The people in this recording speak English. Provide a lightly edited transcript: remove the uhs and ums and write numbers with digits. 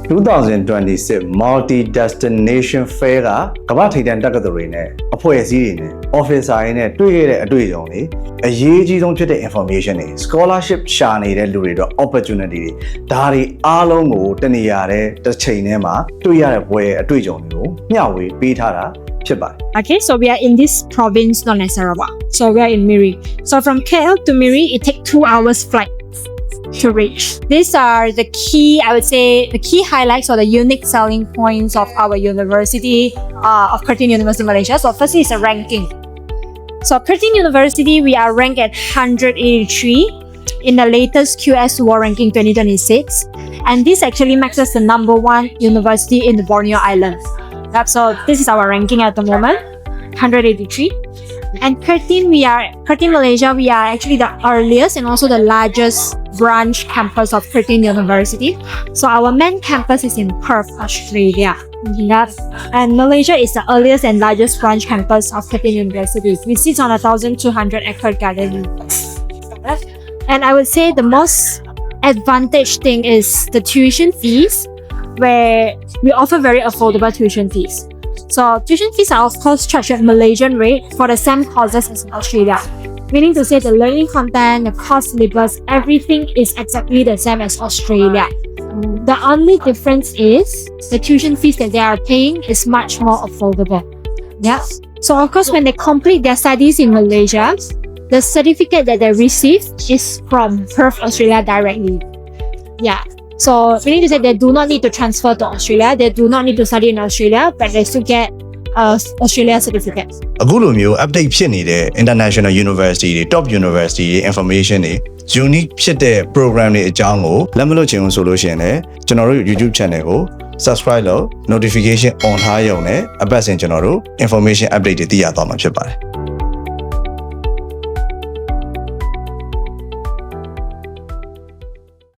2026 Multi-Destination Fair ကကမ္ဘာထိပ်တန်းတက္ကသိုလ်တွေနဲ့အဖွဲ့အစည်းတွေနဲ့ officer တွေနဲ့တွေ့ခဲ့တဲ့အတွေ့အကြုံတွေအရေးကြီးဆုံးဖြစ်တဲ့ information တွေ scholarship ရှာနေတဲ့လူတွေတော့ opportunity တွေဒါတွေအားလုံးကိုတနေရာတဲ့တစ်ချိန်ထဲမှာတွေ့ရတဲ့ဘွဲအတွေ့အကြုံတွေကိုမျှဝေပေးထားတာဖြစ်ပါတယ် Okay, so we are in this province known as Sarawak. So we are in Miri. So from KL to Miri, it takes 2 hours flight to reach. These are the key, I would say, the key highlights or the unique selling points of our university, of Curtin University Malaysia. So firstly is a ranking. So Curtin University, we are ranked at 183 in the latest QS World Ranking 2026. And this actually makes us the #1 university in the Borneo Islands. So this is our ranking at the moment, 183. And Curtin Malaysia, we are actually the earliest and also the largest branch campus of Curtin University. So our main campus is in Perth, Australia. And Malaysia is the earliest and largest branch campus of Curtin University. We sit on a 1,200 acre garden. And I would say the most advantage thing is the tuition fees, where we offer very affordable tuition fees. So tuition fees are of course charged at Malaysian rate for the same courses as in Australia. Meaning to say the learning content, the course syllabus, everything is exactly the same as Australia. The only difference is the tuition fees that they are paying is much more affordable. Yeah. So of course when they complete their studies in Malaysia, the certificate that they receive is from Perth, Australia directly. Yeah. So meaning to say they do not need to transfer to Australia, they do not need to study in Australia, but they still get Australia certificate. အခုလိုမျိုး update ဖြစ်နေတဲ့ international university တွေ top university တွေ information တွေ unique ဖြစ်တဲ့ program တွေအကြောင်းကိုလက်မလွတ်ချင်ဘူးဆိုလို့ရှိရင်လည်းကျွန်တော်တို့ YouTube channel ကို subscribe လုပ် notification on ထားရုံနဲ့အပတ်စဉ်ကျွန်တော်တို့ information update တွေသိရသွားမှာဖြစ်ပါတယ်